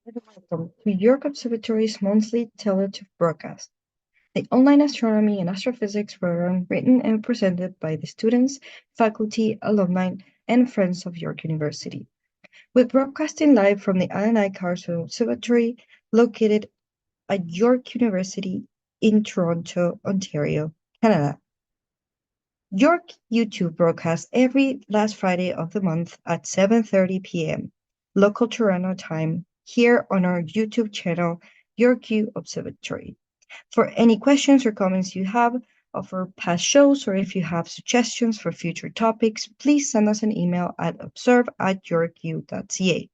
Welcome to York Observatory's monthly TeleTube broadcast, the online astronomy and astrophysics program written and presented by the students, faculty, alumni, and friends of York University. We're broadcasting live from the AICO Observatory located at York University in Toronto, Ontario, Canada. York YouTube broadcasts every last Friday of the month at 7:30 p.m. local Toronto time here on our YouTube channel, York U Observatory. For any questions or comments you have of our past shows, or if you have suggestions for future topics, please send us an email at observe@yorku.ca.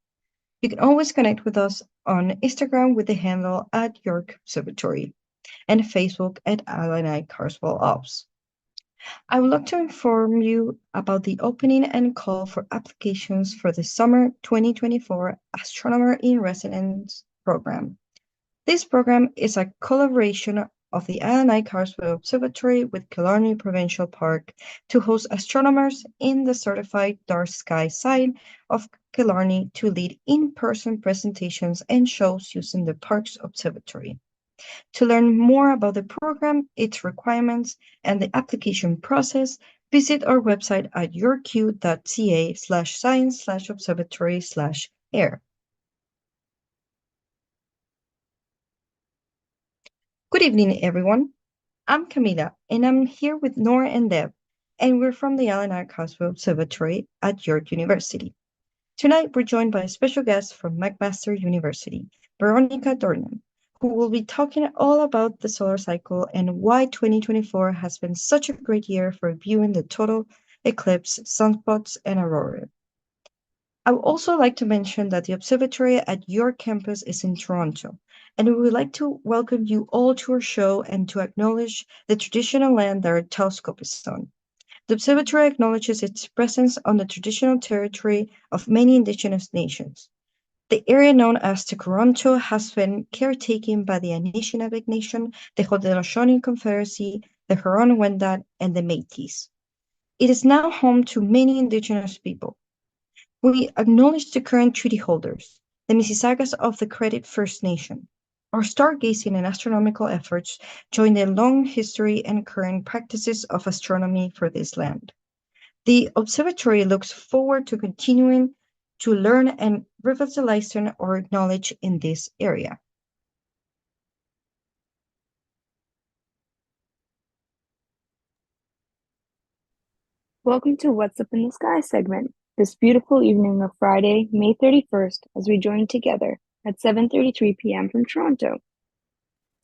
You can always connect with us on Instagram with the handle at York Observatory and Facebook at Alani Carswell Ops. I would like to inform you about the opening and call for applications for the Summer 2024 Astronomer in Residence program. This program is a collaboration of the Alani Carswell Observatory with Killarney Provincial Park to host astronomers in the certified dark sky side of Killarney to lead in-person presentations and shows using the park's observatory. To learn more about the program, its requirements, and the application process, visit our website at yourq.ca/science/observatory/air. Good evening, everyone. I'm Camila, and I'm here with Noor and Deb, and we're from the Allen Carswell Observatory at York University. Tonight, we're joined by a special guest from McMaster University, Veronika Dornan, who will be talking all about the solar cycle and why 2024 has been such a great year for viewing the total eclipse, sunspots, and aurora. I would also like to mention that the observatory at your campus is in Toronto, and we would like to welcome you all to our show and to acknowledge the traditional land that our telescope is on. The observatory acknowledges its presence on the traditional territory of many Indigenous nations. The area known as Toronto has been caretaken by the Anishinaabe Nation, the Haudenosaunee Confederacy, the Huron-Wendat, and the Métis. It is now home to many Indigenous people. We acknowledge the current treaty holders, the Mississaugas of the Credit First Nation. Our stargazing and astronomical efforts join the long history and current practices of astronomy for this land. The observatory looks forward to continuing to learn and revitalizing our knowledge in this area. Welcome to What's Up in the Sky segment, this beautiful evening of Friday, May 31st, as we join together at 7:33 p.m. from Toronto.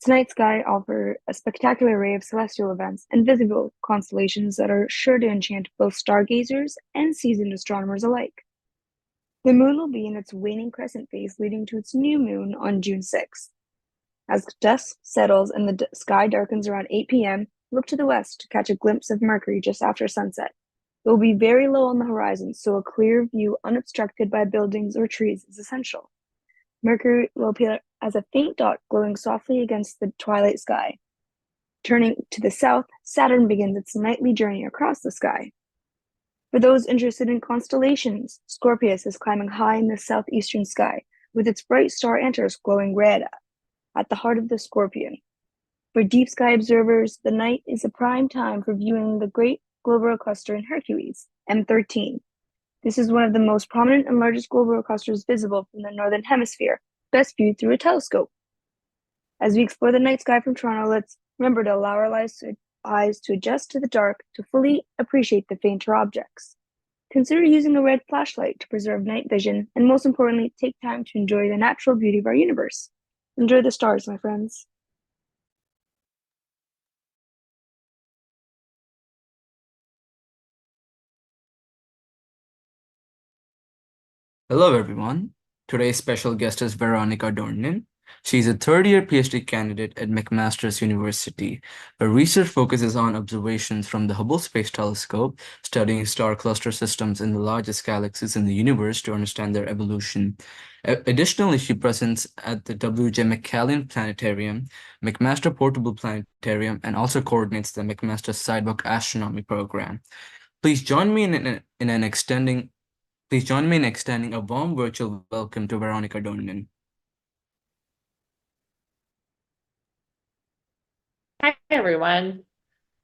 Tonight's sky offers a spectacular array of celestial events and visible constellations that are sure to enchant both stargazers and seasoned astronomers alike. The moon will be in its waning crescent phase, leading to its new moon on June 6th. As dusk settles and the sky darkens around 8 p.m., look to the west to catch a glimpse of Mercury just after sunset. It will be very low on the horizon, so a clear view unobstructed by buildings or trees is essential. Mercury will appear as a faint dot glowing softly against the twilight sky. Turning to the south, Saturn begins its nightly journey across the sky. For those interested in constellations, Scorpius is climbing high in the southeastern sky, with its bright star Antares glowing red at the heart of the Scorpion. For deep sky observers, the night is a prime time for viewing the Great Globular Cluster in Hercules, M13. This is one of the most prominent and largest globular clusters visible from the northern hemisphere, best viewed through a telescope. As we explore the night sky from Toronto, let's remember to allow our eyes to adjust to the dark to fully appreciate the fainter objects. Consider using a red flashlight to preserve night vision, and most importantly, take time to enjoy the natural beauty of our universe. Enjoy the stars, my friends. Hello, everyone. Today's special guest is Veronika Dornan. She's a third-year PhD candidate at McMaster University. Her research focuses on observations from the Hubble Space Telescope, studying star cluster systems in the largest galaxies in the universe to understand their evolution. Additionally, she presents at the W.J. McCallion Planetarium, McMaster Portable Planetarium, and also coordinates the McMaster Sidebook Astronomy program. Please join me in extending a warm virtual welcome to Veronika Dornan. Hi, everyone.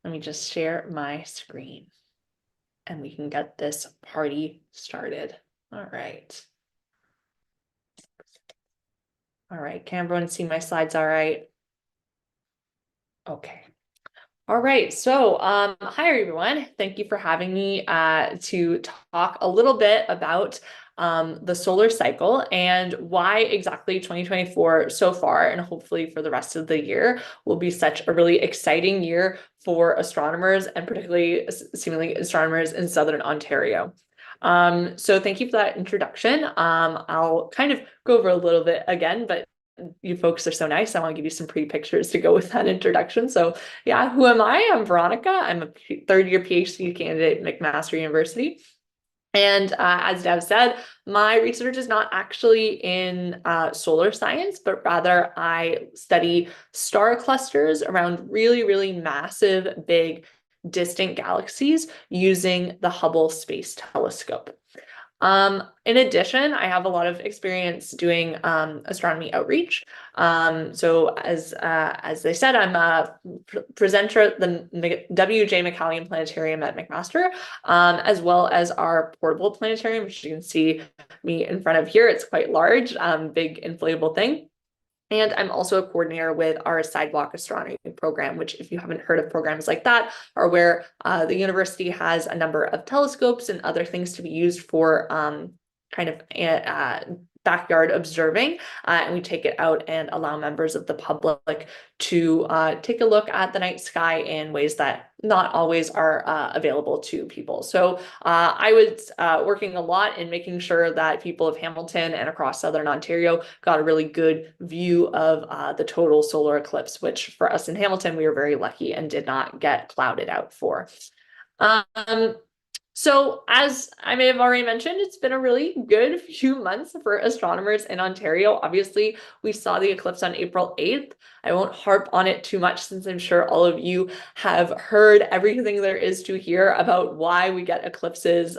Let me just share my screen and we can get this party started. All right. All right. Can everyone see my slides all right? Okay. All right. So, hi, everyone. Thank you for having me to talk a little bit about the solar cycle and why exactly 2024 so far, and hopefully for the rest of the year, will be such a really exciting year for astronomers and particularly seemingly astronomers in Southern Ontario. So thank you for that introduction. I'll kind of go over a little bit again, but you folks are so nice. I want to give you some pretty pictures to go with that introduction. So yeah, who am I? I'm Veronika. I'm a third-year PhD candidate at McMaster University. And as Dev said, my research is not actually in solar science, but rather I study star clusters around really, really massive, big, distant galaxies using the Hubble Space Telescope. In addition, I have a lot of experience doing astronomy outreach. So as they said, I'm a presenter at the W.J. McCallion Planetarium at McMaster, as well as our portable planetarium, which you can see me in front of here. It's quite large, big inflatable thing. And I'm also a coordinator with our Sidewalk Astronomy program, which, if you haven't heard of programs like that, are where the university has a number of telescopes and other things to be used for kind of backyard observing, and we take it out and allow members of the public to take a look at the night sky in ways that not always are available to people. So I was working a lot in making sure that people of Hamilton and across Southern Ontario got a really good view of the total solar eclipse, which for us in Hamilton, we were very lucky and did not get clouded out for. So as I may have already mentioned, it's been a really good few months for astronomers in Ontario. Obviously, we saw the eclipse on April 8th. I won't harp on it too much since I'm sure all of you have heard everything there is to hear about why we get eclipses,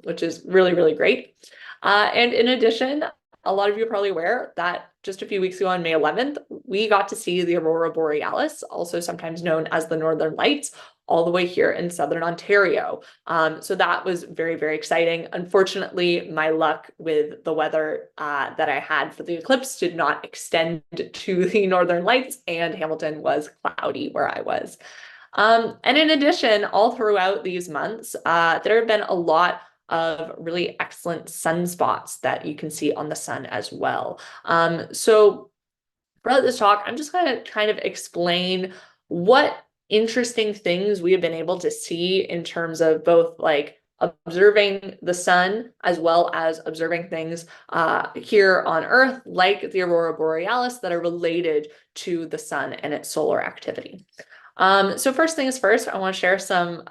which is really, really great. And in addition, a lot of you are probably aware that just a few weeks ago on May 11th, we got to see the aurora borealis, also sometimes known as the Northern Lights, all the way here in Southern Ontario. So that was very, very exciting. Unfortunately, my luck with the weather that I had for the eclipse did not extend to the Northern Lights, and Hamilton was cloudy where I was. And in addition, all throughout these months, there have been a lot of really excellent sunspots that you can see on the sun as well. So throughout this talk, I'm just going to kind of explain what interesting things we have been able to see in terms of both like observing the sun as well as observing things here on Earth, like the aurora borealis, that are related to the sun and its solar activity. So first things first, I want to share some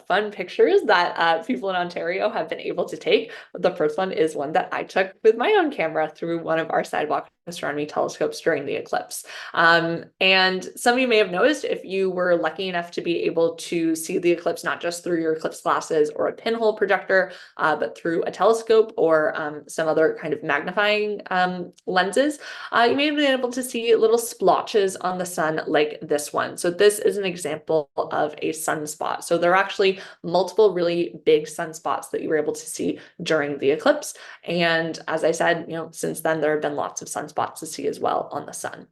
fun pictures that people in Ontario have been able to take. The first one is one that I took with my own camera through one of our sidewalk astronomy telescopes during the eclipse. And some of you may have noticed, if you were lucky enough to be able to see the eclipse not just through your eclipse glasses or a pinhole projector, but through a telescope or some other kind of magnifying lenses, you may have been able to see little splotches on the sun like this one. So this is an example of a sunspot. So there are actually multiple really big sunspots that you were able to see during the eclipse. And as I said, since then there have been lots of sunspots to see as well on the sun.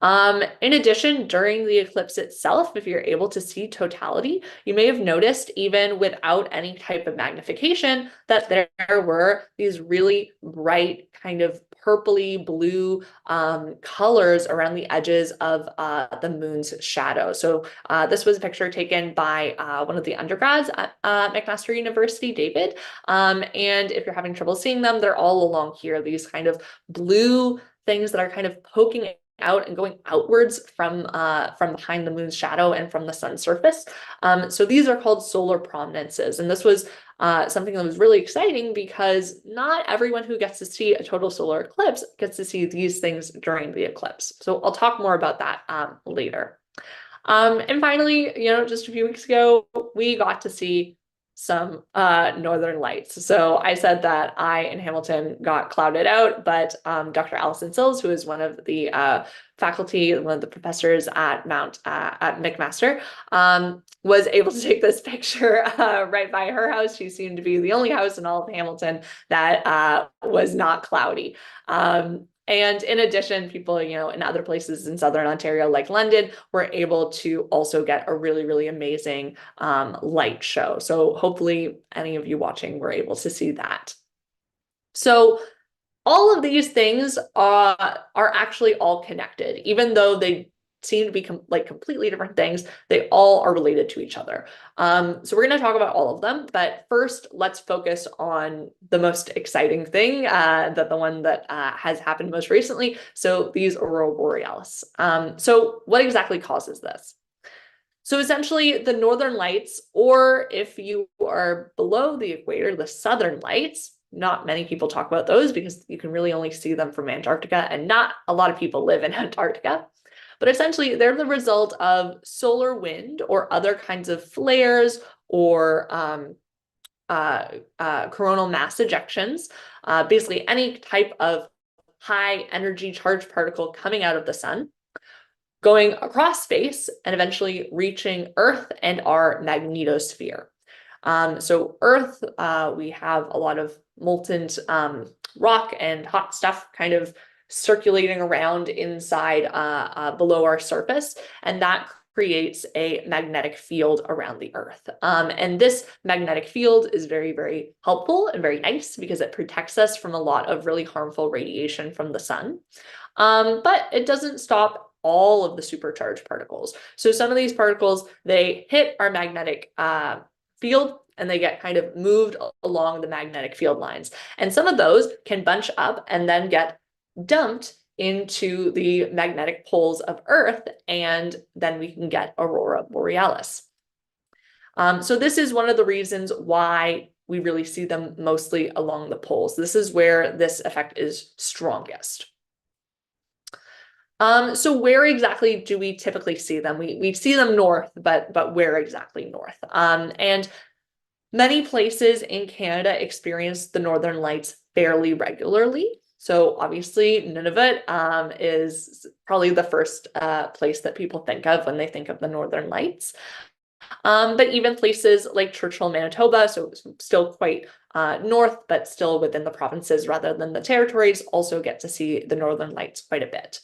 In addition, during the eclipse itself, if you're able to see totality, you may have noticed, even without any type of magnification, that there were these really bright kind of purpley blue colors around the edges of the moon's shadow. So this was a picture taken by one of the undergrads at McMaster University, David. And if you're having trouble seeing them, they're all along here, these kind of blue things that are kind of poking out and going outwards from behind the moon's shadow and from the sun's surface. So these are called solar prominences. And this was something that was really exciting because not everyone who gets to see a total solar eclipse gets to see these things during the eclipse. So I'll talk more about that later. And finally, just a few weeks ago, we got to see some northern lights. So I said that I in Hamilton got clouded out, but Dr. Allison Sills, who is one of the faculty, one of the professors at McMaster, was able to take this picture right by her house. She seemed to be the only house in all of Hamilton that was not cloudy. And in addition, people, in other places in Southern Ontario, like London, were able to also get a really, really amazing light show. So hopefully any of you watching were able to see that. So all of these things are actually all connected, even though they seem to be completely different things. They all are related to each other. So we're going to talk about all of them, but first let's focus on the most exciting thing, the one that has happened most recently. So these aurora borealis. So what exactly causes this? So essentially the northern lights, or if you are below the equator, the southern lights. Not many people talk about those because you can really only see them from Antarctica, and not a lot of people live in Antarctica. But essentially, they're the result of solar wind or other kinds of flares or coronal mass ejections, basically any type of high energy charged particle coming out of the sun, going across space and eventually reaching Earth and our magnetosphere. So Earth, we have a lot of molten rock and hot stuff kind of circulating around inside below our surface, and that creates a magnetic field around the Earth. And this magnetic field is very, very helpful and very nice because it protects us from a lot of really harmful radiation from the sun. But it doesn't stop all of the supercharged particles. So some of these particles, they hit our magnetic field and they get kind of moved along the magnetic field lines. And some of those can bunch up and then get dumped into the magnetic poles of Earth, and then we can get aurora borealis. So this is one of the reasons why we really see them mostly along the poles. This is where this effect is strongest. So where exactly do we typically see them? We see them north, but where exactly north? And many places in Canada experience the northern lights fairly regularly. So obviously Nunavut is probably the first place that people think of when they think of the northern lights. But even places like Churchill, Manitoba, so still quite north, but still within the provinces rather than the territories, also get to see the northern lights quite a bit.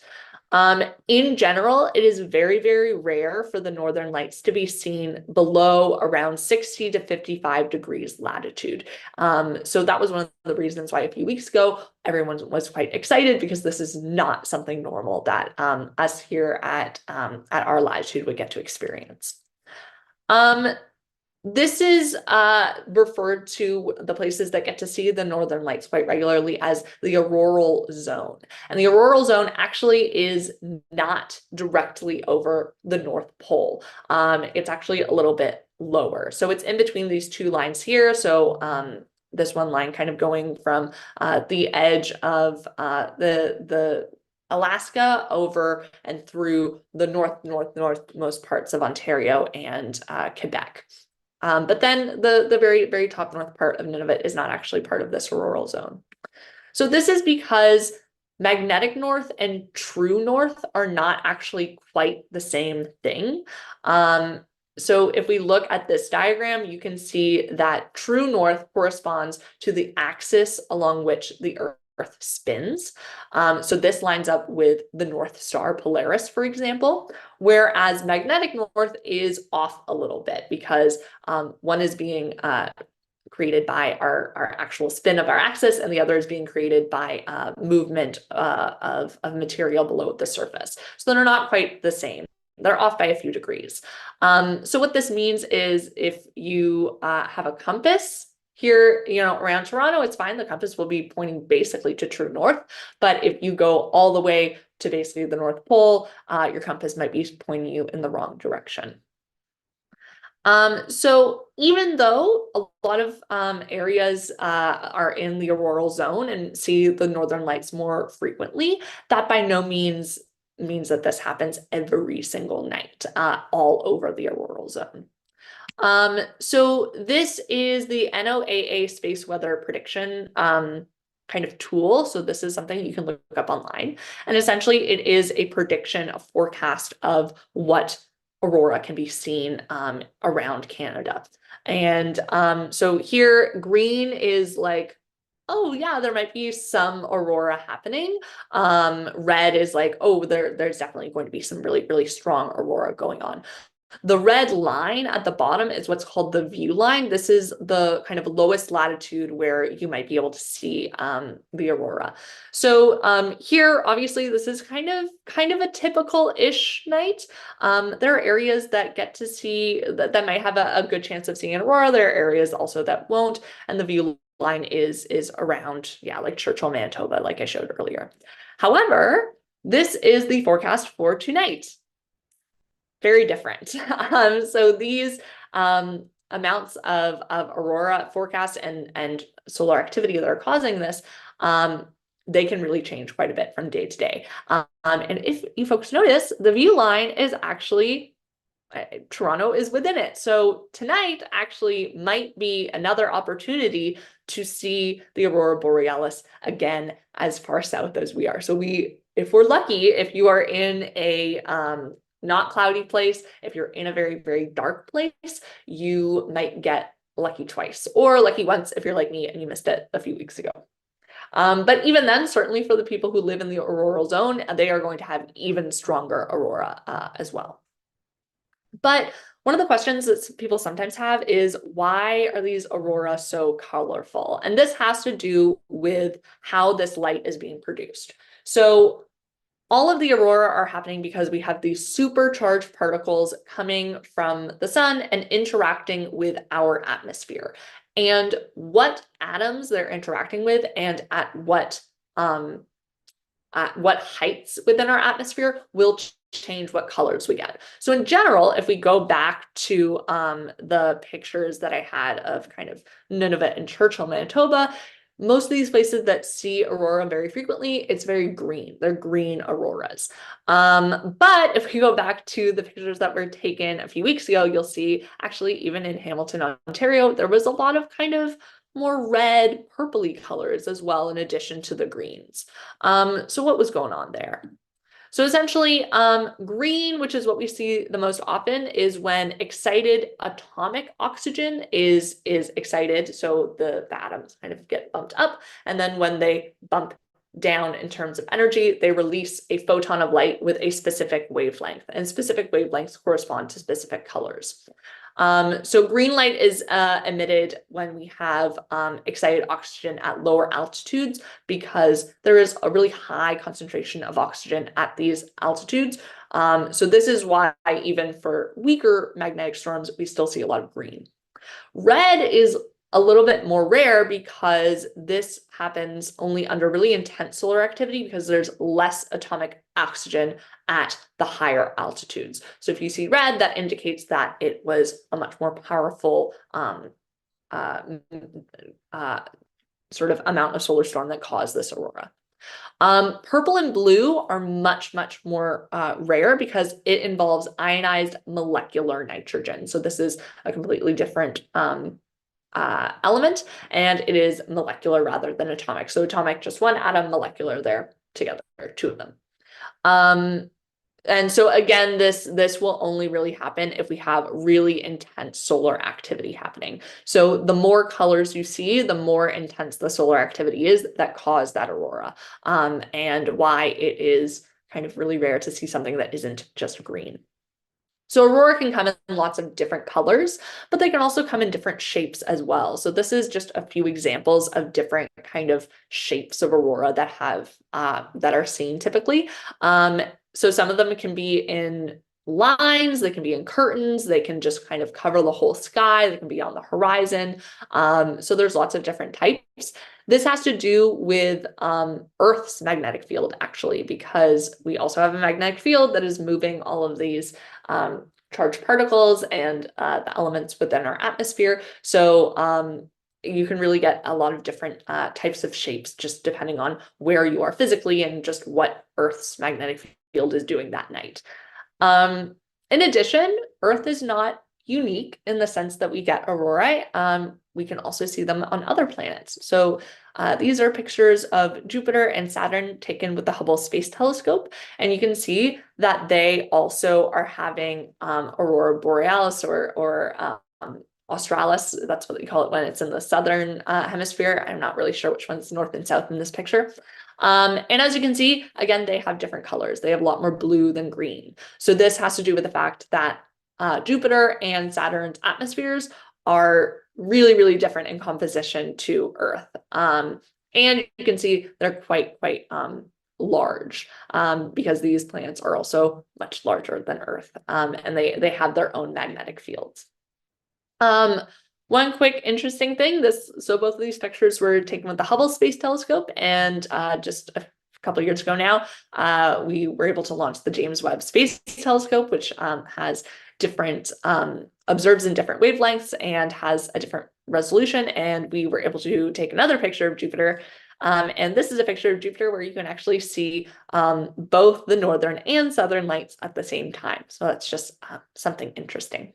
In general, it is very, very rare for the northern lights to be seen below around 60 to 55 degrees latitude. So that was one of the reasons why a few weeks ago, everyone was quite excited, because this is not something normal that us here at our latitude would get to experience. This is referred to the places that get to see the northern lights quite regularly as the auroral zone. And the auroral zone actually is not directly over the North Pole. It's actually a little bit lower. So it's in between these two lines here. So this one line kind of going from the edge of the Alaska over and through the northmost parts of Ontario and Quebec. But then the very, very top north part of Nunavut is not actually part of this auroral zone. So this is because magnetic north and true north are not actually quite the same thing. So if we look at this diagram, you can see that true north corresponds to the axis along which the Earth spins. So this lines up with the North Star Polaris, for example, whereas magnetic north is off a little bit because one is being created by our actual spin of our axis, and the other is being created by movement of material below the surface. So they're not quite the same. They're off by a few degrees. So what this means is if you have a compass here, around Toronto, it's fine. The compass will be pointing basically to true north. But if you go all the way to basically the North Pole, your compass might be pointing you in the wrong direction. So even though a lot of areas are in the auroral zone and see the northern lights more frequently, that by no means means that this happens every single night all over the auroral zone. So this is the NOAA space weather prediction kind of tool. So this is something you can look up online. And essentially it is a prediction, a forecast of what aurora can be seen around Canada. And so here green is like, oh yeah, there might be some aurora happening. Red is like, oh, there's definitely going to be some really, really strong aurora going on. The red line at the bottom is what's called the view line. This is the kind of lowest latitude where you might be able to see the aurora. So here, obviously, this is kind of a typical-ish night. There are areas that get to see that might have a good chance of seeing an aurora. There are areas also that won't, and the view line is around, yeah, like Churchill, Manitoba, like I showed earlier. However, this is the forecast for tonight. Very different. So these amounts of aurora forecast and solar activity that are causing this, they can really change quite a bit from day to day. And if you folks notice, the view line is actually Toronto is within it. So tonight actually might be another opportunity to see the aurora borealis again as far south as we are. So if we're lucky, if you are in a not cloudy place, if you're in a very, very dark place, you might get lucky twice, or lucky once if you're like me and you missed it a few weeks ago. But even then, certainly for the people who live in the auroral zone, they are going to have even stronger aurora as well. But one of the questions that people sometimes have is, why are these aurora so colorful? And this has to do with how this light is being produced. So all of the aurora are happening because we have these supercharged particles coming from the sun and interacting with our atmosphere. And what atoms they're interacting with and at what heights within our atmosphere will change what colors we get. So in general, if we go back to the pictures that I had of kind of Nunavut and Churchill, Manitoba, most of these places that see aurora very frequently, it's very green. They're green auroras. But if we go back to the pictures that were taken a few weeks ago, you'll see actually even in Hamilton, Ontario, there was a lot of kind of more red, purpley colors as well, in addition to the greens. So what was going on there? So essentially, green, which is what we see the most often, is when excited atomic oxygen is excited. So the atoms kind of get bumped up. And then when they bump down in terms of energy, they release a photon of light with a specific wavelength. And specific wavelengths correspond to specific colors. So green light is emitted when we have excited oxygen at lower altitudes, because there is a really high concentration of oxygen at these altitudes. So this is why even for weaker magnetic storms, we still see a lot of green. Red is a little bit more rare because this happens only under really intense solar activity, because there's less atomic oxygen at the higher altitudes. So if you see red, that indicates that it was a much more powerful sort of amount of solar storm that caused this aurora. Purple and blue are much, much more rare because it involves ionized molecular nitrogen. So this is a completely different element, and it is molecular rather than atomic. So atomic, just one atom, molecular, there together, two of them. And so again, this will only really happen if we have really intense solar activity happening. So the more colors you see, the more intense the solar activity is that cause that aurora, and why it is kind of really rare to see something that isn't just green. So aurora can come in lots of different colors, but they can also come in different shapes as well. So this is just a few examples of different kind of shapes of aurora that have that are seen typically. So some of them can be in lines, they can be in curtains, they can just kind of cover the whole sky, they can be on the horizon. So there's lots of different types. This has to do with Earth's magnetic field, actually, because we also have a magnetic field that is moving all of these charged particles and the elements within our atmosphere. So you can really get a lot of different types of shapes just depending on where you are physically and just what Earth's magnetic field is doing that night. In addition, Earth is not unique in the sense that we get aurorae. We can also see them on other planets. So these are pictures of Jupiter and Saturn taken with the Hubble Space Telescope, and you can see that they also are having aurora borealis or australis. That's what they call it when it's in the southern hemisphere. I'm not really sure which one's north and south in this picture. And as you can see, again, they have different colors. They have a lot more blue than green. So this has to do with the fact that Jupiter and Saturn's atmospheres are really, really different in composition to Earth. And you can see they're quite large because these planets are also much larger than Earth, and they have their own magnetic fields. One quick interesting thing, so both of these pictures were taken with the Hubble Space Telescope, and just a couple of years ago now, we were able to launch the James Webb Space Telescope, which has different observes in different wavelengths and has a different resolution, and we were able to take another picture of Jupiter. And this is a picture of Jupiter where you can actually see both the northern and southern lights at the same time. So that's just something interesting.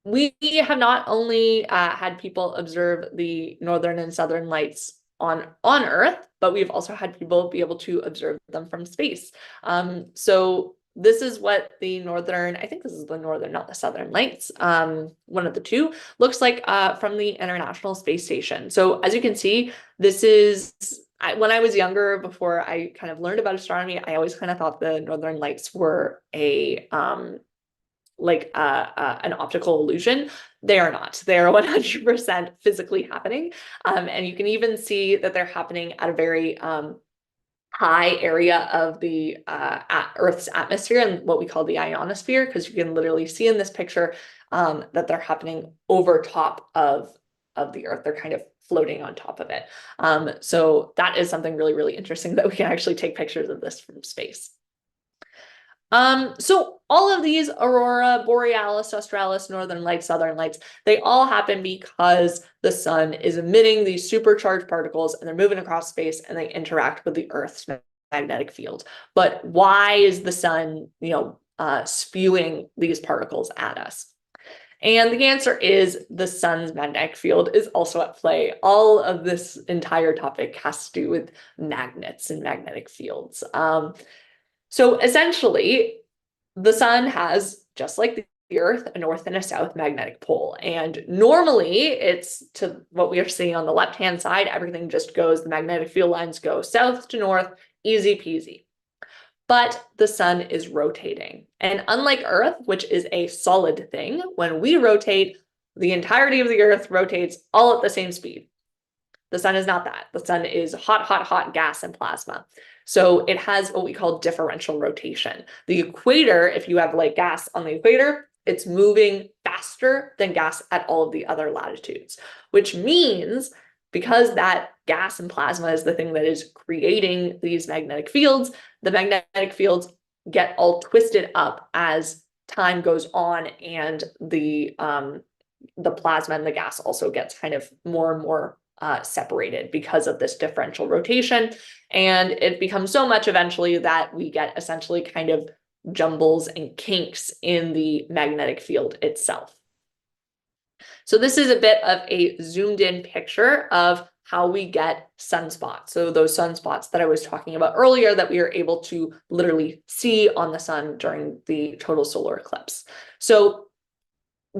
We have not only had people observe the northern and southern lights on Earth, but we've also had people be able to observe them from space. So this is what the northern, I think this is the northern, not the southern lights, one of the two, looks like from the International Space Station. So as you can see, this is, when I was younger, before I kind of learned about astronomy, I always kind of thought the northern lights were an optical illusion. They are not. They are 100% physically happening. And you can even see that they're happening at a very high area of the Earth's atmosphere and what we call the ionosphere, because you can literally see in this picture that they're happening over top of the Earth. They're kind of floating on top of it. So that is something really, really interesting, that we can actually take pictures of this from space. So all of these aurora borealis, australis, northern lights, southern lights, they all happen because the sun is emitting these supercharged particles, and they're moving across space, and they interact with the Earth's magnetic field. But why is the sun, spewing these particles at us? And the answer is the sun's magnetic field is also at play. All of this entire topic has to do with magnets and magnetic fields. So essentially, the sun has, just like the Earth, a north and a south magnetic pole. And normally it's to what we are seeing on the left-hand side, everything just goes, the magnetic field lines go south to north, easy peasy. But the sun is rotating. And unlike Earth, which is a solid thing, when we rotate, the entirety of the Earth rotates all at the same speed. The sun is not that. The sun is hot gas and plasma. So it has what we call differential rotation. The equator, if you have like gas on the equator, it's moving faster than gas at all of the other latitudes, which means because that gas and plasma is the thing that is creating these magnetic fields, the magnetic fields get all twisted up as time goes on, and the plasma and the gas also gets kind of more and more separated because of this differential rotation. And it becomes so much eventually that we get essentially kind of jumbles and kinks in the magnetic field itself. So this is a bit of a zoomed in picture of how we get sunspots. So those sunspots that I was talking about earlier that we are able to literally see on the sun during the total solar eclipse. So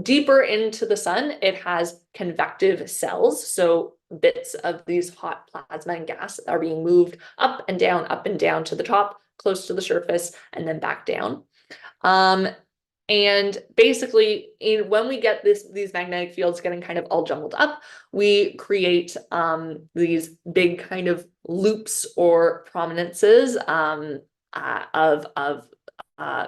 deeper into the sun, it has convective cells. So bits of these hot plasma and gas are being moved up and down to the top, close to the surface, and then back down. And basically, when we get these magnetic fields getting kind of all jumbled up, we create these big kind of loops or prominences of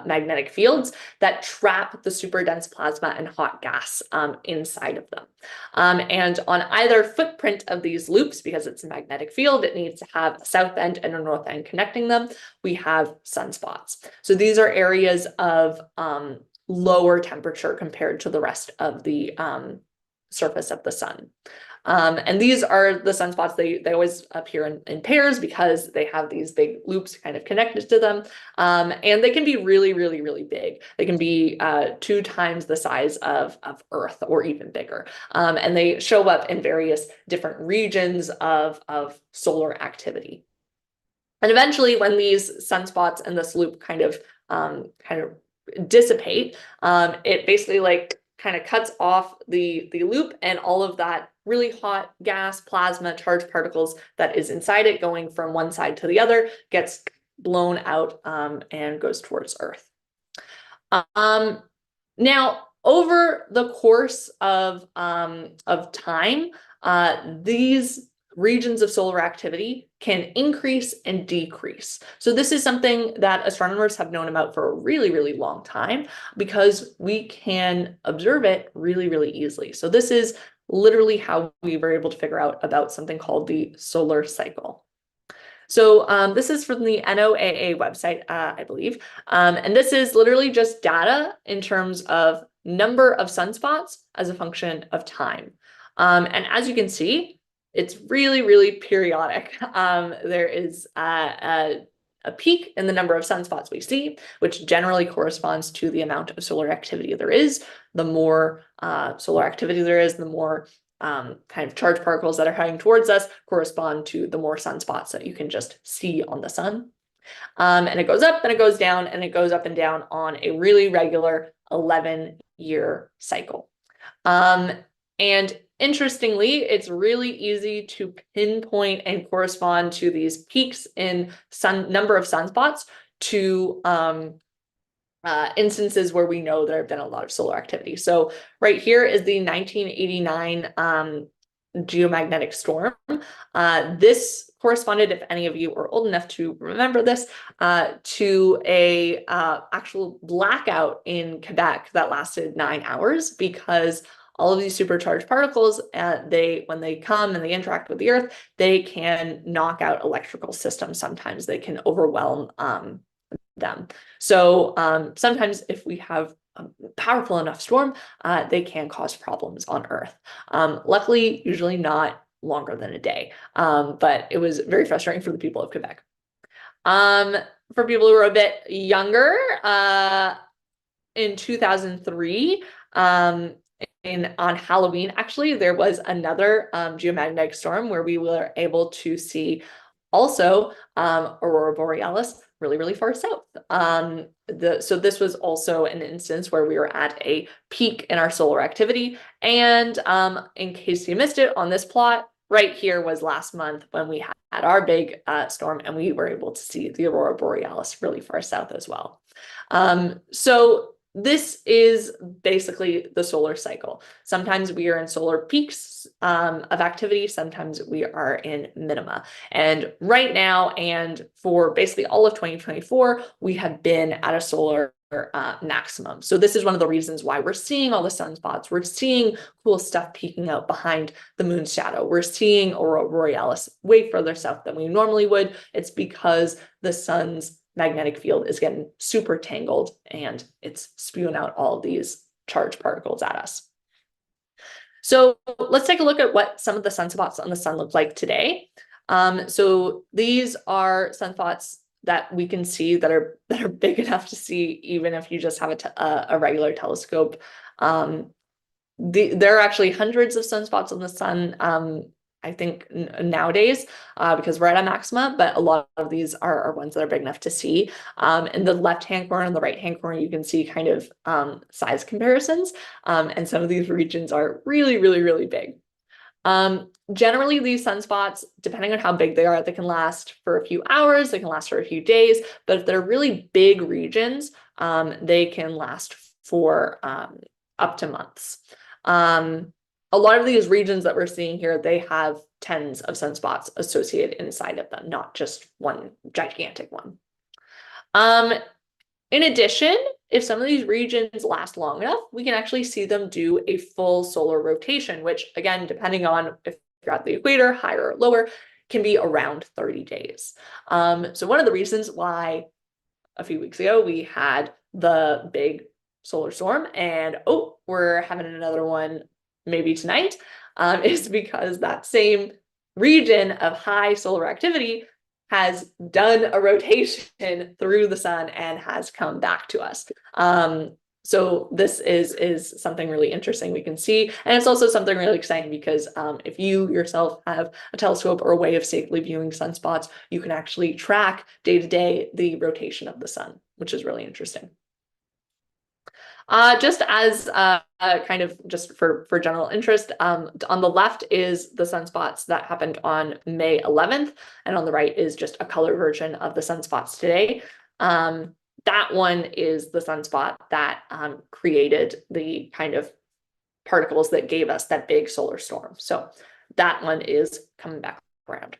magnetic fields that trap the super dense plasma and hot gas inside of them. And on either footprint of these loops, because it's a magnetic field, it needs to have a south end and a north end connecting them, we have sunspots. So these are areas of lower temperature compared to the rest of the surface of the sun. And these are the sunspots. They always appear in pairs because they have these big loops kind of connected to them. And they can be really, really, really big. They can be 2 times the size of Earth or even bigger. And they show up in various different regions of solar activity. And eventually, when these sunspots and this loop kind of dissipate, it basically like kind of cuts off the loop, and all of that really hot gas, plasma, charged particles that is inside it going from one side to the other gets blown out and goes towards Earth. Now, over the course of time, these regions of solar activity can increase and decrease. So this is something that astronomers have known about for a really, really long time because we can observe it really, really easily. So this is literally how we were able to figure out about something called the solar cycle. So this is from the NOAA website, I believe. And this is literally just data in terms of number of sunspots as a function of time. And as you can see, it's really, really periodic. There is a peak in the number of sunspots we see, which generally corresponds to the amount of solar activity there is. The more solar activity there is, the more kind of charged particles that are heading towards us correspond to the more sunspots that you can just see on the sun. And it goes up and it goes down and it goes up and down on a really regular 11-year cycle. And interestingly, it's really easy to pinpoint and correspond to these peaks in number of sunspots to instances where we know there have been a lot of solar activity. So right here is the 1989 geomagnetic storm. This corresponded, if any of you are old enough to remember this, to a actual blackout in Quebec that lasted 9 hours because all of these supercharged particles, when they come and they interact with the Earth, they can knock out electrical systems. Sometimes they can overwhelm them. So sometimes if we have a powerful enough storm, they can cause problems on Earth. Luckily, usually not longer than a day, but it was very frustrating for the people of Quebec. For people who are a bit younger, in 2003, on Halloween, actually, there was another geomagnetic storm where we were able to see also aurora borealis really, really far south. So this was also an instance where we were at a peak in our solar activity. And in case you missed it on this plot, right here was last month when we had our big storm and we were able to see the aurora borealis really far south as well. So this is basically the solar cycle. Sometimes we are in solar peaks of activity, sometimes we are in minima. And right now, and for basically all of 2024, we have been at a solar maximum. So this is one of the reasons why we're seeing all the sunspots. We're seeing cool stuff peeking out behind the moon's shadow. We're seeing aurora borealis way further south than we normally would. It's because the sun's magnetic field is getting super tangled and it's spewing out all of these charged particles at us. So let's take a look at what some of the sunspots on the sun look like today. So these are sunspots that we can see that are big enough to see even if you just have a regular telescope. There are actually hundreds of sunspots on the sun, I think nowadays, because we're at a maxima, but a lot of these are ones that are big enough to see. In the left-hand corner and the right-hand corner, you can see kind of size comparisons. And some of these regions are really, really, really big. Generally, these sunspots, depending on how big they are, they can last for a few hours, they can last for a few days, but if they're really big regions, they can last for up to months. A lot of these regions that we're seeing here, they have tens of sunspots associated inside of them, not just one gigantic one. In addition, if some of these regions last long enough, we can actually see them do a full solar rotation, which again, depending on if you're at the equator, higher or lower, can be around 30 days. So one of the reasons why a few weeks ago we had the big solar storm and we're having another one maybe tonight, is because that same region of high solar activity has done a rotation through the sun and has come back to us. So this is something really interesting we can see. And it's also something really exciting because if you yourself have a telescope or a way of safely viewing sunspots, you can actually track day to day the rotation of the sun, which is really interesting. Just as kind of just for general interest, on the left is the sunspots that happened on May 11th, and on the right is just a color version of the sunspots today. That one is the sunspot that created the kind of particles that gave us that big solar storm. So that one is coming back around.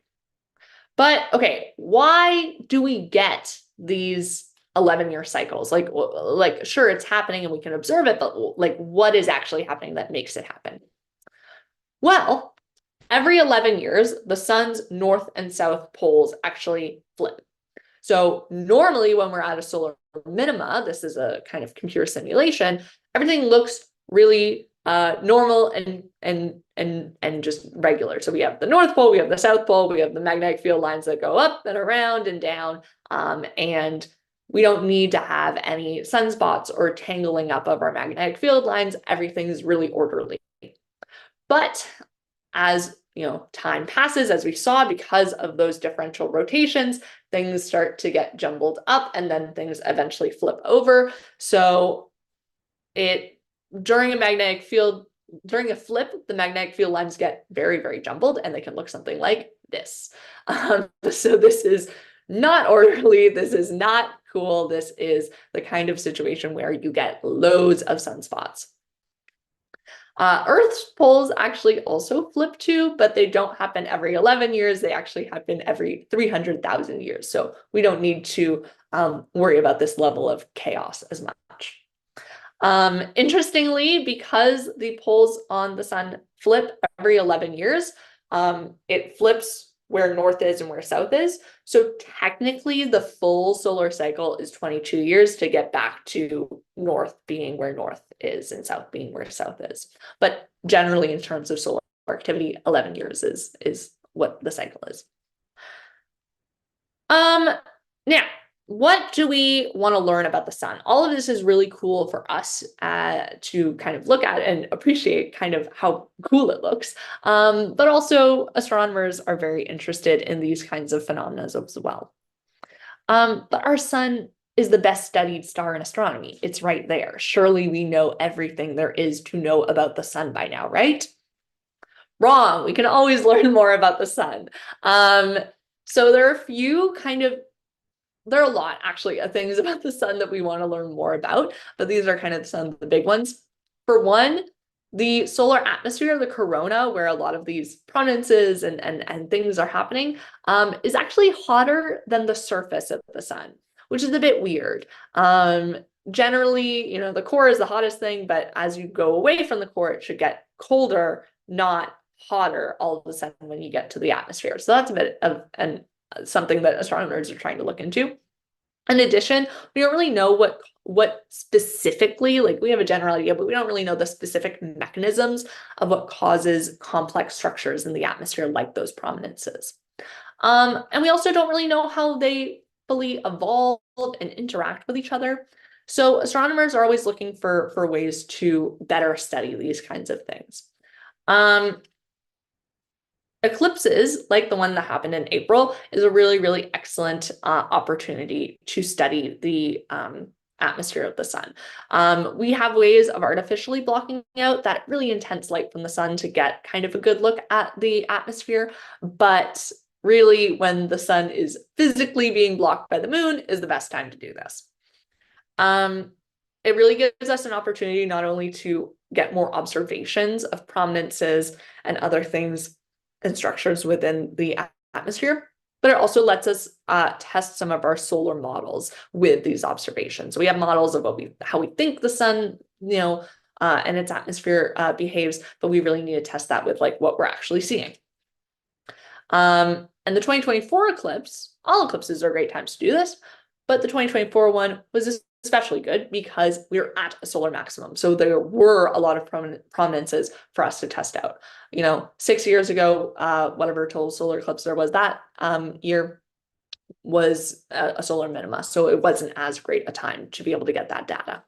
But okay, why do we get these 11-year cycles? Like sure, it's happening and we can observe it, but like what is actually happening that makes it happen? Well, every 11 years, the sun's north and south poles actually flip. So normally when we're at a solar minima, this is a kind of computer simulation, everything looks really normal and just regular. So we have the North Pole, we have the South Pole, we have the magnetic field lines that go up and around and down, and we don't need to have any sunspots or tangling up of our magnetic field lines. Everything's really orderly. But as time passes, as we saw, because of those differential rotations, things start to get jumbled up and then things eventually flip over. So during a flip, the magnetic field lines get very, very jumbled and they can look something like this. So this is not orderly. This is not cool. This is the kind of situation where you get loads of sunspots. Earth's poles actually also flip too, but they don't happen every 11 years. They actually happen every 300,000 years. So we don't need to worry about this level of chaos as much. Interestingly, because the poles on the sun flip every 11 years, it flips where north is and where south is. So technically the full solar cycle is 22 years to get back to north being where north is and south being where south is. But generally in terms of solar activity, 11 years is what the cycle is. Now, what do we want to learn about the sun? All of this is really cool for us to kind of look at and appreciate kind of how cool it looks. But also astronomers are very interested in these kinds of phenomena as well. But our sun is the best studied star in astronomy. It's right there. Surely we know everything there is to know about the sun by now, right? Wrong. We can always learn more about the sun. So there are a lot actually of things about the sun that we want to learn more about, but these are kind of some of the big ones. For one, the solar atmosphere, the corona, where a lot of these prominences and things are happening, is actually hotter than the surface of the sun, which is a bit weird. Generally, the core is the hottest thing, but as you go away from the core, it should get colder, not hotter all of a sudden when you get to the atmosphere. So that's a bit of something that astronomers are trying to look into. In addition, we don't really know what specifically, like we have a general idea, but we don't really know the specific mechanisms of what causes complex structures in the atmosphere like those prominences. And we also don't really know how they fully evolve and interact with each other. So astronomers are always looking for ways to better study these kinds of things. Eclipses, like the one that happened in April, is a really, really excellent opportunity to study the atmosphere of the sun. We have ways of artificially blocking out that really intense light from the sun to get kind of a good look at the atmosphere, but really when the sun is physically being blocked by the moon is the best time to do this. It really gives us an opportunity not only to get more observations of prominences and other things and structures within the atmosphere, but it also lets us test some of our solar models with these observations. So we have models of how we think the sun, and its atmosphere behaves, but we really need to test that with like what we're actually seeing. And the 2024 eclipse, all eclipses are great times to do this, but the 2024 one was especially good because we're at a solar maximum. So there were a lot of prominences for us to test out. 6 years ago, whatever total solar eclipse there was that year was a solar minima. So it wasn't as great a time to be able to get that data.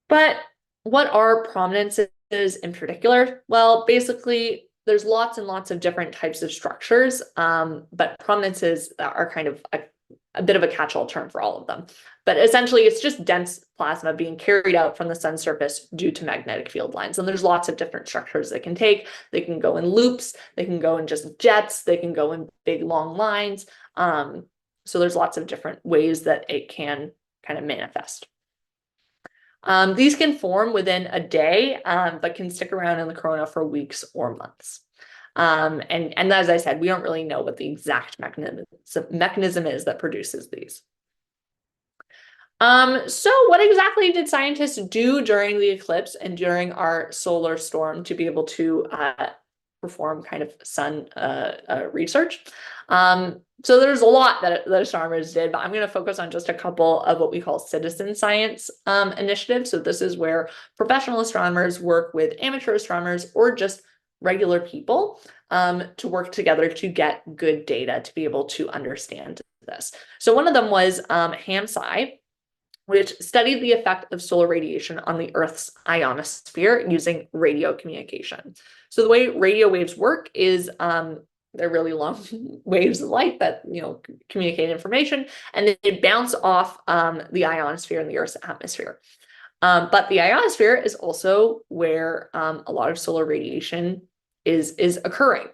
But what are prominences in particular? Well, basically, there's lots and lots of different types of structures, but prominences are kind of a bit of a catch-all term for all of them. But essentially, it's just dense plasma being carried out from the sun's surface due to magnetic field lines. And there's lots of different structures they can take. They can go in loops, they can go in just jets, they can go in big, long lines. So there's lots of different ways that it can kind of manifest. These can form within a day, but can stick around in the corona for weeks or months. And as I said, we don't really know what the exact mechanism is that produces these. So what exactly did scientists do during the eclipse and during our solar storm to be able to perform kind of sun research? So there's a lot that astronomers did, but I'm going to focus on just a couple of what we call citizen science initiatives. So this is where professional astronomers work with amateur astronomers or just regular people to work together to get good data to be able to understand this. So one of them was HAM-SCI, which studied the effect of solar radiation on the Earth's ionosphere using radio communication. So the way radio waves work is they're really long waves of light that communicate information, and they bounce off the ionosphere and the Earth's atmosphere. But the ionosphere is also where a lot of solar radiation is occurring.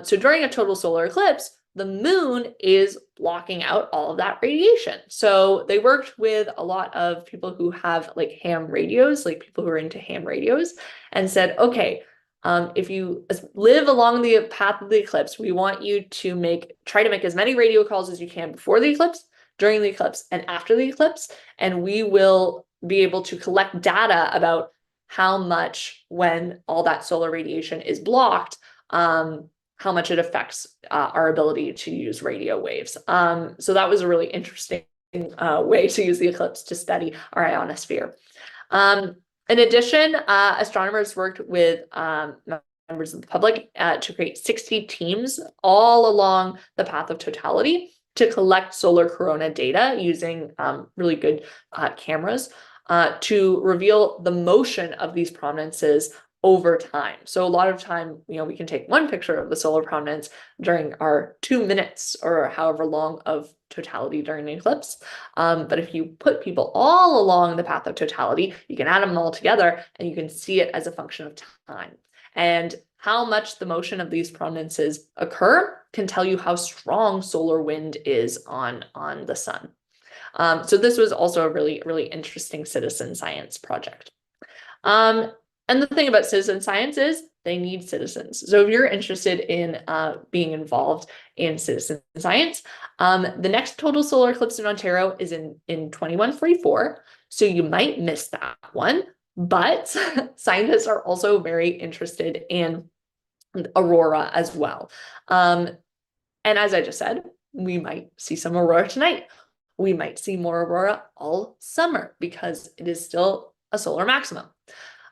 So during a total solar eclipse, the moon is blocking out all of that radiation. So they worked with a lot of people who have like ham radios, like people who are into ham radios, and said, okay, if you live along the path of the eclipse, we want you to try to make as many radio calls as you can before the eclipse, during the eclipse, and after the eclipse, and we will be able to collect data about how much, when all that solar radiation is blocked, how much it affects our ability to use radio waves. So that was a really interesting way to use the eclipse to study our ionosphere. In addition, astronomers worked with members of the public to create 60 teams all along the path of totality to collect solar corona data using really good cameras to reveal the motion of these prominences over time. So a lot of time, we can take one picture of the solar prominence during our 2 minutes or however long of totality during the eclipse. But if you put people all along the path of totality, you can add them all together and you can see it as a function of time. And how much the motion of these prominences occur can tell you how strong solar wind is on the sun. So this was also a really, really interesting citizen science project. And the thing about citizen science is they need citizens. So if you're interested in being involved in citizen science, the next total solar eclipse in Ontario is in 2144. So you might miss that one, but scientists are also very interested in aurora as well. And as I just said, we might see some aurora tonight. We might see more aurora all summer because it is still a solar maximum.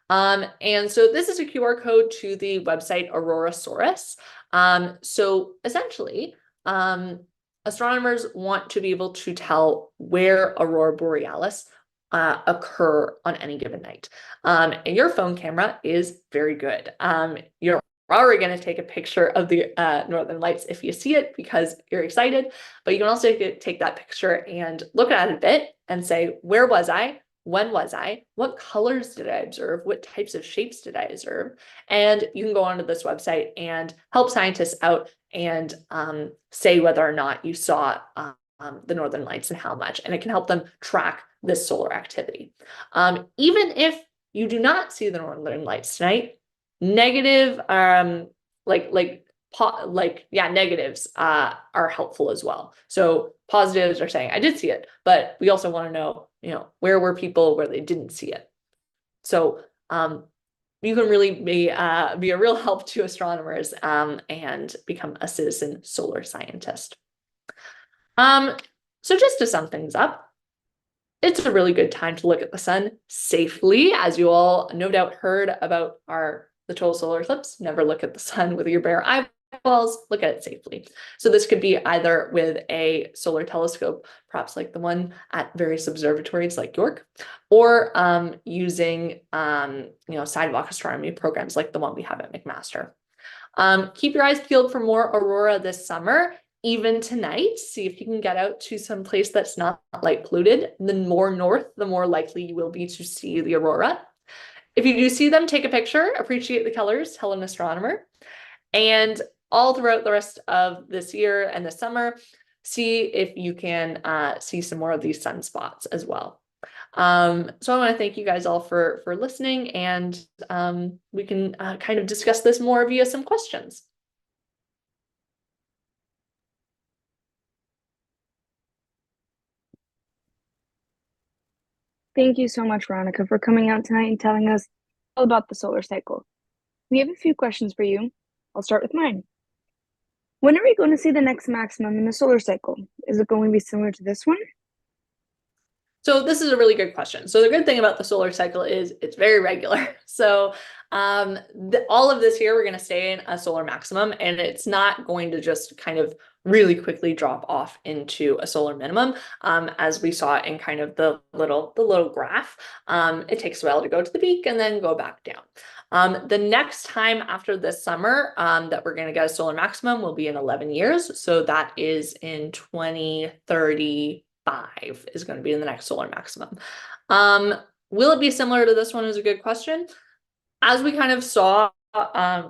And so this is a QR code to the website Aurorasaurus. So essentially, astronomers want to be able to tell where aurora borealis occur on any given night. And your phone camera is very good. You're already going to take a picture of the northern lights if you see it because you're excited, but you can also take that picture and look at it a bit and say, where was I? When was I? What colors did I observe? What types of shapes did I observe? And you can go onto this website and help scientists out and say whether or not you saw the northern lights and how much, and it can help them track this solar activity. Even if you do not see the northern lights tonight, negative, negatives are helpful as well. So positives are saying I did see it, but we also want to know, where were people where they didn't see it. So you can really be a real help to astronomers and become a citizen solar scientist. So just to sum things up, it's a really good time to look at the sun safely. As you all no doubt heard about the total solar eclipse, never look at the sun with your bare eyeballs, look at it safely. So this could be either with a solar telescope, perhaps like the one at various observatories like York, or using sidewalk astronomy programs like the one we have at McMaster. Keep your eyes peeled for more aurora this summer. Even tonight, see if you can get out to some place that's not light polluted. The more north, the more likely you will be to see the aurora. If you do see them, take a picture, appreciate the colors, tell an astronomer. And all throughout the rest of this year and the summer, see if you can see some more of these sunspots as well. So I want to thank you guys all for listening, and we can kind of discuss this more via some questions. Thank you so much, Veronika, for coming out tonight and telling us all about the solar cycle. We have a few questions for you. I'll start with mine. When are we going to see the next maximum in the solar cycle? Is it going to be similar to this one? So this is a really good question. So the good thing about the solar cycle is it's very regular. So all of this year, we're going to stay in a solar maximum, and it's not going to just kind of really quickly drop off into a solar minimum, as we saw in kind of the little graph. It takes a while to go to the peak and then go back down. The next time after this summer that we're going to get a solar maximum will be in 11 years. So that is in 2030. 5 is going to be in the next solar maximum. Will it be similar to this one is a good question. As we kind of saw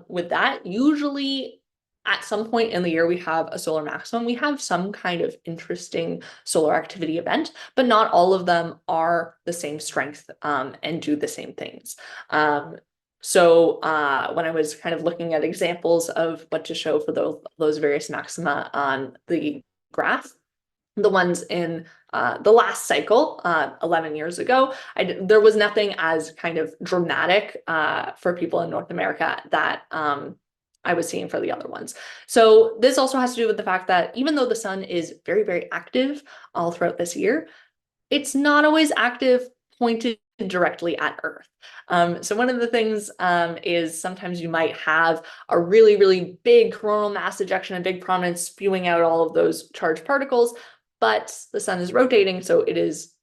with that, usually at some point in the year we have a solar maximum, we have some kind of interesting solar activity event, but not all of them are the same strength and do the same things. So when I was kind of looking at examples of what to show for those various maxima on the graph, the ones in the last cycle, 11 years ago, there was nothing as kind of dramatic for people in North America that I was seeing for the other ones. So this also has to do with the fact that even though the sun is very, very active all throughout this year, it's not always active pointed directly at Earth. So one of the things is sometimes you might have a really, really big coronal mass ejection, a big prominence spewing out all of those charged particles, but the sun is rotating, so it is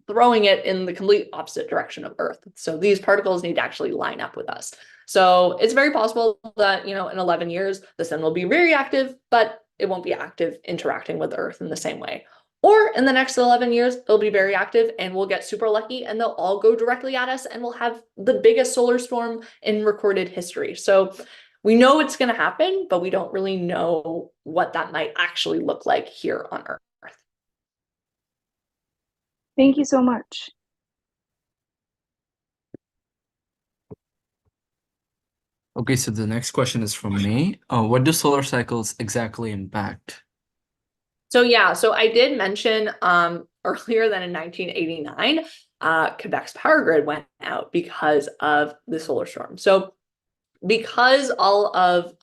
throwing it in the complete opposite direction of Earth. So these particles need to actually line up with us. So it's very possible that, in 11 years, the sun will be very active, but it won't be active interacting with Earth in the same way. Or in the next 11 years, it'll be very active and we'll get super lucky and they'll all go directly at us and we'll have the biggest solar storm in recorded history. So we know it's going to happen, but we don't really know what that might actually look like here on Earth. Thank you so much. Okay, so the next question is from me. What do solar cycles exactly impact? So I did mention earlier that in 1989, Quebec's power grid went out because of the solar storm. So because all of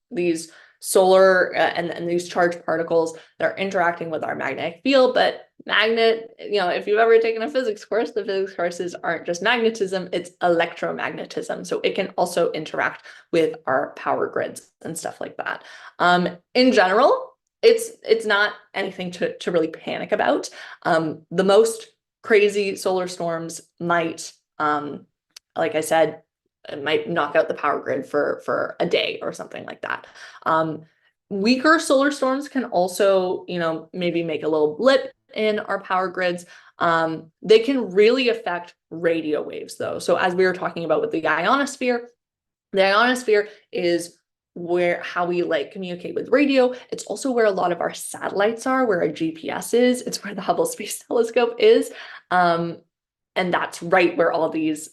these solar and these charged particles that are interacting with our magnetic field, but if you've ever taken a physics course, the physics courses aren't just magnetism, it's electromagnetism. So it can also interact with our power grids and stuff like that. In general, it's not anything to really panic about. The most crazy solar storms might, like I said, it might knock out the power grid for a day or something like that. Weaker solar storms can also, maybe make a little blip in our power grids. They can really affect radio waves though. So as we were talking about with the ionosphere is how we communicate with radio. It's also where a lot of our satellites are, where our GPS is. It's where the Hubble Space Telescope is. And that's right where all these,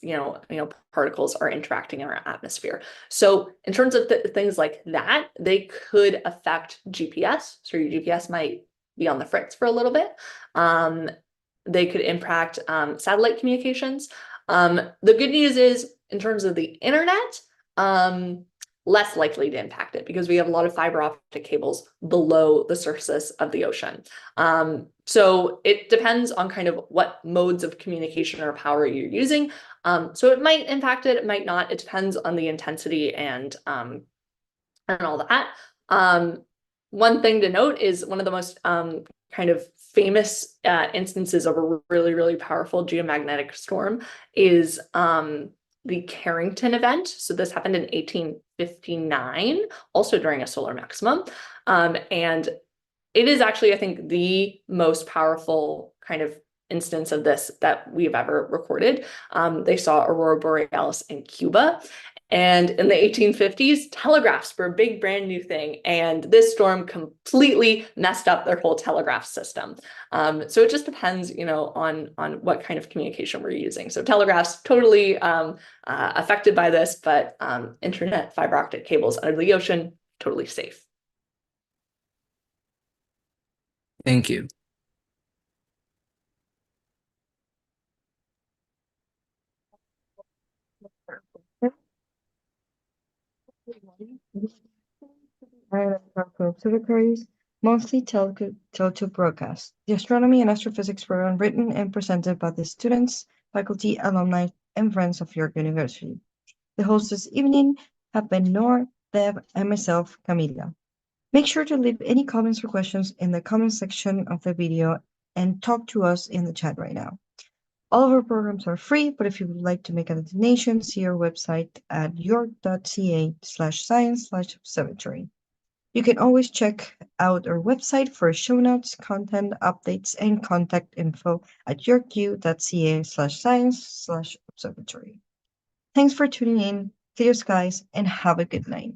particles are interacting in our atmosphere. So in terms of things like that, they could affect GPS. So your GPS might be on the fritz for a little bit. They could impact satellite communications. The good news is, in terms of the internet, less likely to impact it because we have a lot of fiber optic cables below the surface of the ocean. So it depends on kind of what modes of communication or power you're using. So it might impact it, it might not. It depends on the intensity and all that. One thing to note is one of the most kind of famous instances of a really, really powerful geomagnetic storm is the Carrington event. So this happened in 1859, also during a solar maximum. And it is actually, I think, the most powerful kind of instance of this that we've ever recorded. They saw aurora borealis in Cuba. And in the 1850s, telegraphs were a big brand new thing. And this storm completely messed up their whole telegraph system. So it just depends, on what kind of communication we're using. So telegraphs totally affected by this, but internet fiber optic cables under the ocean, totally safe. Thank you. AICO observatories, mostly TeleTube broadcasts. The astronomy and astrophysics were written and presented by the students, faculty, alumni, and friends of York University. The hosts this evening have been Noor, Deb, and myself, Camila. Make sure to leave any comments or questions in the comment section of the video and talk to us in the chat right now. All of our programs are free, but if you would like to make a donation, see our website at york.ca/science/observatory. You can always check out our website for show notes, content updates, and contact info at yorku.ca/science/observatory. Thanks for tuning in. Clear skies and have a good night.